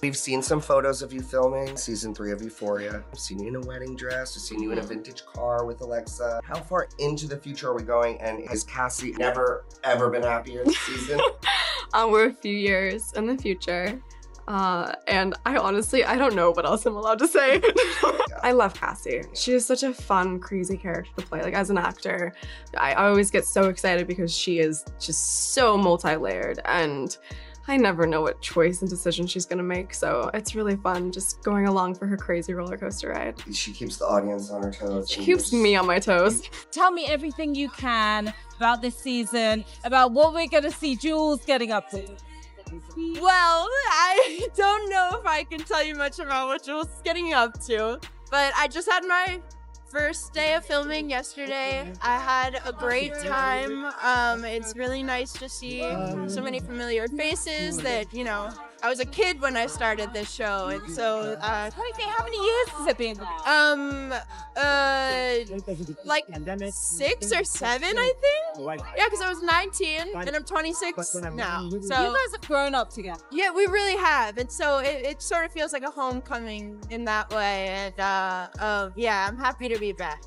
We've seen some photos of you filming season 3 of Euphoria. I've seen you in a wedding dress. I've seen you in a vintage car with Alexa. How far into the future are we going? And has Cassie never, ever been happier this season? We're a few years in the future. And I don't know what else I'm allowed to say. I love Cassie. She is such a fun, crazy character to play. Like, as an actor, I always get so excited because she is just so multi-layered, and I never know what choice and decision she's gonna make, so it's really fun just going along for her crazy roller coaster ride. She keeps the audience on her toes. She keeps me on my toes. Tell me everything you can about this season, about what we're gonna see Jules getting up to. Well, I don't know if I can tell you much about what Jules is getting up to, but I just had my first day of filming yesterday. I had a great time. It's really nice to see so many familiar faces that, you know, I was a kid when I started this show, and so How many years has it been? Like 6 or 7, I think. Yeah, because I was 19 and I'm 26 now. So You guys have grown up together. yeah, we really have, and so it sort of feels like a homecoming in that way. And yeah, I'm happy to be back.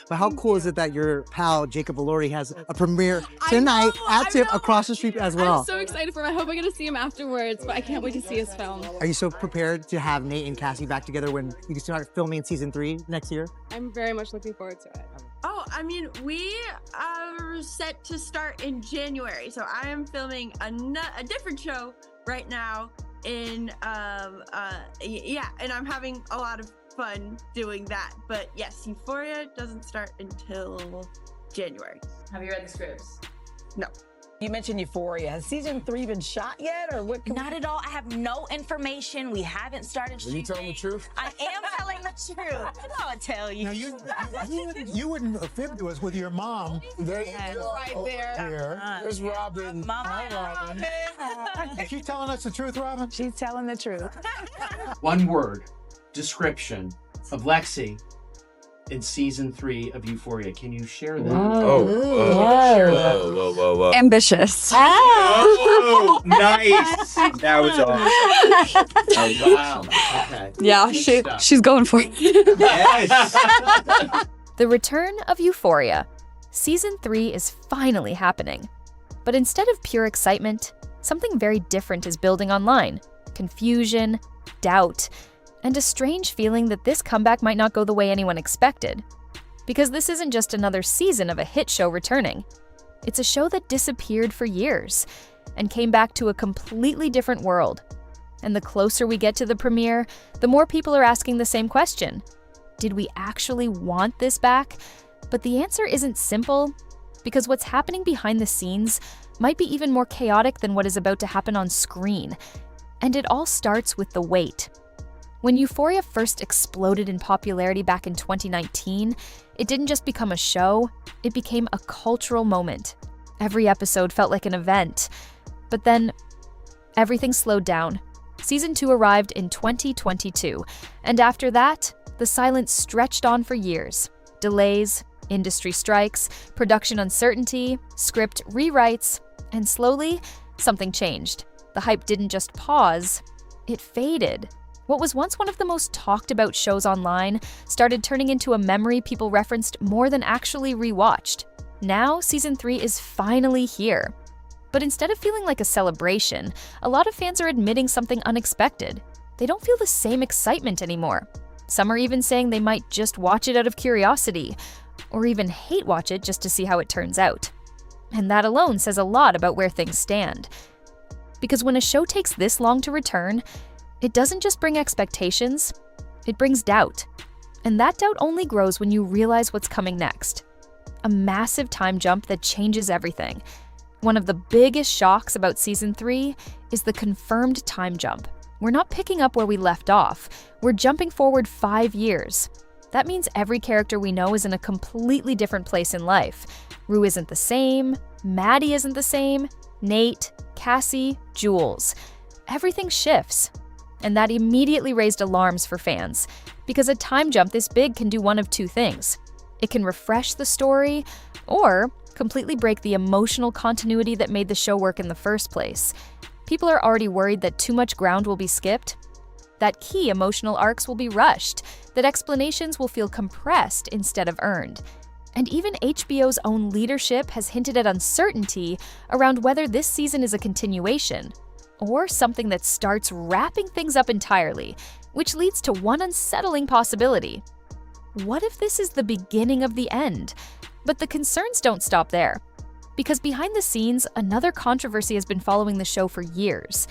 But how cool is it that your pal Jacob Elordi has a premiere tonight at TIFF across the street as well? I'm so excited for him. I hope I get to see him afterwards, but I can't wait to see his film. Are you so prepared to have Nate and Cassie back together when you can start filming season 3 next year? I'm very much looking forward to it. Oh, I mean, we are set to start in January, so I am filming a different show right now in yeah, and I'm having a lot of fun doing that. But yes, Euphoria doesn't start until January. Have you read the scripts? No. You mentioned Euphoria. Has season 3 been shot yet, or what? Not at all. I have no information. We haven't started shooting. Are you telling the truth? I am telling the truth. I'll tell you. Now you wouldn't fib to us with your mom. There you go. Right there. Here. There's Robin. Hi, Robin. Is she telling us the truth, Robin? She's telling the truth. One word description of Lexi in season 3 of Euphoria. Can you share that? Share that. Whoa. Ambitious. Oh, nice. That was awesome. Oh, wow. Okay. Yeah, Good stuff. she's going for it. Yes. The return of Euphoria. Season 3 is finally happening. But instead of pure excitement, something very different is building online. Confusion, doubt, and a strange feeling that this comeback might not go the way anyone expected. Because this isn't just another season of a hit show returning. It's a show that disappeared for years and came back to a completely different world. And the closer we get to the premiere, the more people are asking the same question. Did we actually want this back? But the answer isn't simple, because what's happening behind the scenes might be even more chaotic than what is about to happen on screen. And it all starts with the wait. When Euphoria first exploded in popularity back in 2019, it didn't just become a show, it became a cultural moment. Every episode felt like an event. But then, everything slowed down. Season 2 arrived in 2022, and after that, the silence stretched on for years. Delays, industry strikes, production uncertainty, script rewrites, and slowly, something changed. The hype didn't just pause, it faded. What was once one of the most talked about shows online started turning into a memory people referenced more than actually rewatched. Now, season 3 is finally here. But instead of feeling like a celebration, a lot of fans are admitting something unexpected. They don't feel the same excitement anymore. Some are even saying they might just watch it out of curiosity, or even hate watch it just to see how it turns out. And that alone says a lot about where things stand. Because when a show takes this long to return, it doesn't just bring expectations, it brings doubt. And that doubt only grows when you realize what's coming next. A massive time jump that changes everything. One of the biggest shocks about season 3 is the confirmed time jump. We're not picking up where we left off, we're jumping forward 5 years. That means every character we know is in a completely different place in life. Rue isn't the same, Maddie isn't the same, Nate, Cassie, Jules. Everything shifts. And that immediately raised alarms for fans, because a time jump this big can do one of two things. It can refresh the story, or completely break the emotional continuity that made the show work in the first place. People are already worried that too much ground will be skipped, that key emotional arcs will be rushed, that explanations will feel compressed instead of earned. And even HBO's own leadership has hinted at uncertainty around whether this season is a continuation or something that starts wrapping things up entirely, which leads to one unsettling possibility. What if this is the beginning of the end? But the concerns don't stop there. Because behind the scenes, another controversy has been following the show for years.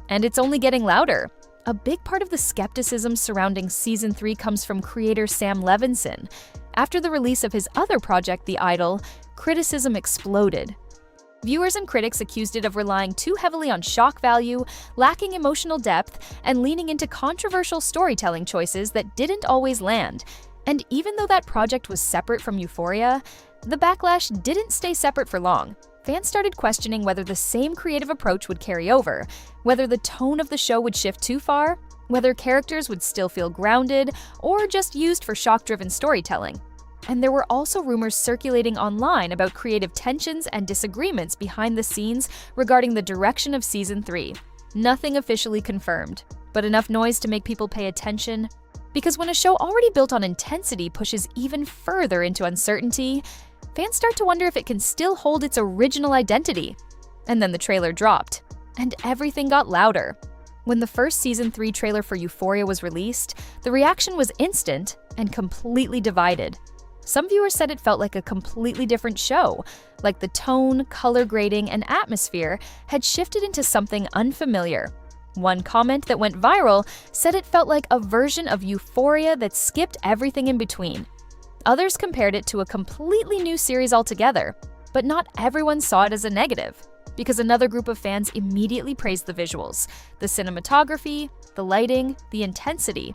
And it's only getting louder. A big part of the skepticism surrounding Season 3 comes from creator Sam Levinson. After the release of his other project, The Idol, criticism exploded. Viewers and critics accused it of relying too heavily on shock value, lacking emotional depth, and leaning into controversial storytelling choices that didn't always land. And even though that project was separate from Euphoria, the backlash didn't stay separate for long. Fans started questioning whether the same creative approach would carry over, whether the tone of the show would shift too far, whether characters would still feel grounded, or just used for shock-driven storytelling. And there were also rumors circulating online about creative tensions and disagreements behind the scenes regarding the direction of Season 3. Nothing officially confirmed, but enough noise to make people pay attention. Because when a show already built on intensity pushes even further into uncertainty, fans start to wonder if it can still hold its original identity. And then the trailer dropped, and everything got louder. When the first Season 3 trailer for Euphoria was released, the reaction was instant and completely divided. Some viewers said it felt like a completely different show, like the tone, color grading, and atmosphere had shifted into something unfamiliar. One comment that went viral said it felt like a version of Euphoria that skipped everything in between. Others compared it to a completely new series altogether, but not everyone saw it as a negative, because another group of fans immediately praised the visuals, the cinematography, the lighting, the intensity.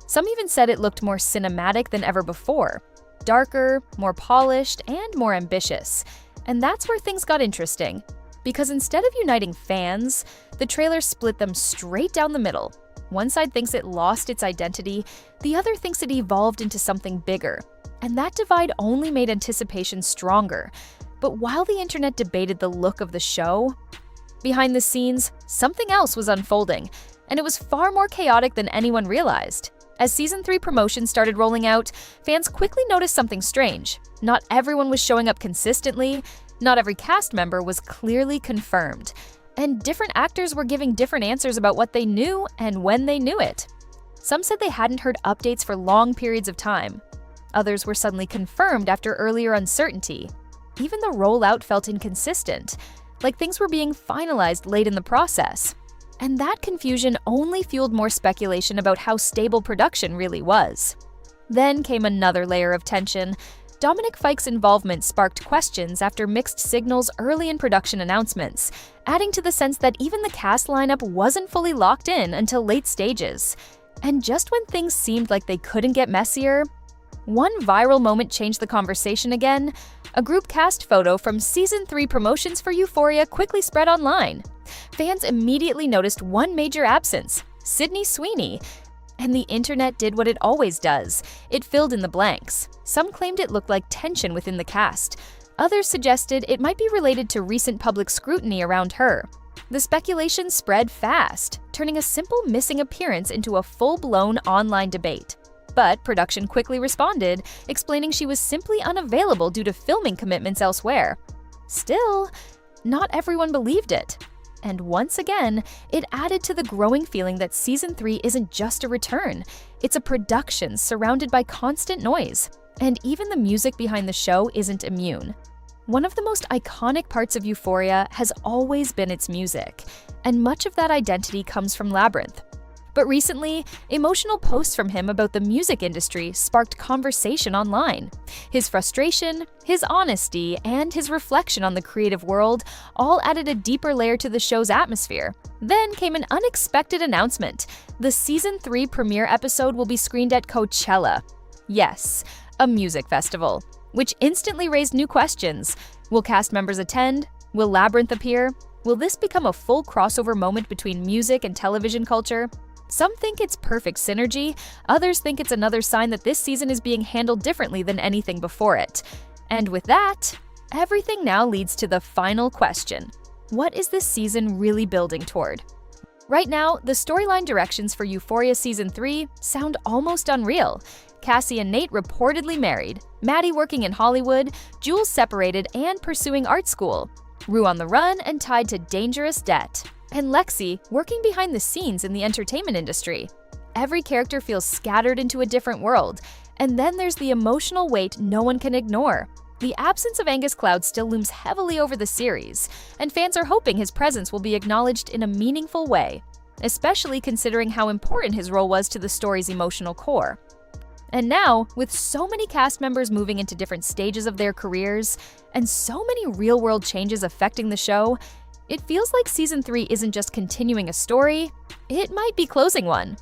Some even said it looked more cinematic than ever before, darker, more polished, and more ambitious. And that's where things got interesting, because instead of uniting fans, the trailer split them straight down the middle. One side thinks it lost its identity, the other thinks it evolved into something bigger. And that divide only made anticipation stronger. But while the internet debated the look of the show, behind the scenes, something else was unfolding, and it was far more chaotic than anyone realized. As Season 3 promotions started rolling out, fans quickly noticed something strange. Not everyone was showing up consistently, not every cast member was clearly confirmed, and different actors were giving different answers about what they knew and when they knew it. Some said they hadn't heard updates for long periods of time. Others were suddenly confirmed after earlier uncertainty. Even the rollout felt inconsistent, like things were being finalized late in the process. And that confusion only fueled more speculation about how stable production really was. Then came another layer of tension. Dominic Fike's involvement sparked questions after mixed signals early in production announcements, adding to the sense that even the cast lineup wasn't fully locked in until late stages. And just when things seemed like they couldn't get messier, one viral moment changed the conversation again. A group cast photo from Season 3 promotions for Euphoria quickly spread online. Fans immediately noticed one major absence, Sydney Sweeney. And the internet did what it always does. It filled in the blanks. Some claimed it looked like tension within the cast. Others suggested it might be related to recent public scrutiny around her. The speculation spread fast, turning a simple missing appearance into a full-blown online debate. But production quickly responded, explaining she was simply unavailable due to filming commitments elsewhere. Still, not everyone believed it. And once again, it added to the growing feeling that Season 3 isn't just a return. It's a production surrounded by constant noise. And even the music behind the show isn't immune. One of the most iconic parts of Euphoria has always been its music, and much of that identity comes from Labyrinth. But recently, emotional posts from him about the music industry sparked conversation online. His frustration, his honesty, and his reflection on the creative world all added a deeper layer to the show's atmosphere. Then came an unexpected announcement. The Season 3 premiere episode will be screened at Coachella. Yes, a music festival, which instantly raised new questions. Will cast members attend? Will Labyrinth appear? Will this become a full crossover moment between music and television culture? Some think it's perfect synergy, others think it's another sign that this season is being handled differently than anything before it. And with that, everything now leads to the final question. What is this season really building toward? Right now, the storyline directions for Euphoria Season 3 sound almost unreal. Cassie and Nate reportedly married, Maddie working in Hollywood, Jules separated and pursuing art school, Rue on the run and tied to dangerous debt, and Lexi working behind the scenes in the entertainment industry. Every character feels scattered into a different world, and then there's the emotional weight no one can ignore. The absence of Angus Cloud still looms heavily over the series, and fans are hoping his presence will be acknowledged in a meaningful way, especially considering how important his role was to the story's emotional core. And now, with so many cast members moving into different stages of their careers, and so many real-world changes affecting the show, it feels like Season 3 isn't just continuing a story, it might be closing one.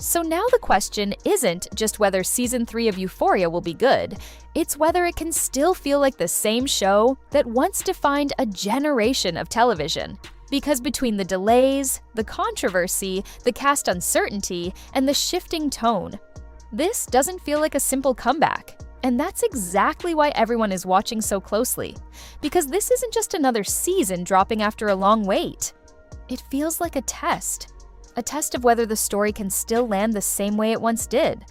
So now the question isn't just whether Season 3 of Euphoria will be good, it's whether it can still feel like the same show that once defined a generation of television. Because between the delays, the controversy, the cast uncertainty, and the shifting tone, this doesn't feel like a simple comeback. And that's exactly why everyone is watching so closely. Because this isn't just another season dropping after a long wait. It feels like a test. A test of whether the story can still land the same way it once did,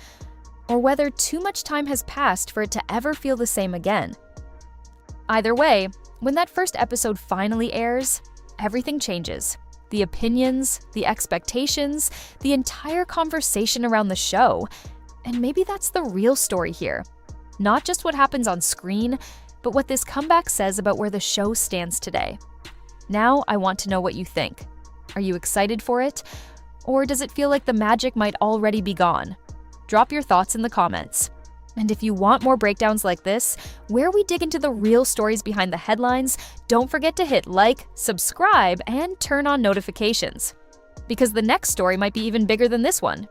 or whether too much time has passed for it to ever feel the same again. Either way, when that first episode finally airs, everything changes. The opinions, the expectations, the entire conversation around the show. And maybe that's the real story here. Not just what happens on screen, but what this comeback says about where the show stands today. Now I want to know what you think. Are you excited for it? Or does it feel like the magic might already be gone? Drop your thoughts in the comments. And if you want more breakdowns like this, where we dig into the real stories behind the headlines, don't forget to hit like, subscribe, and turn on notifications. Because the next story might be even bigger than this one.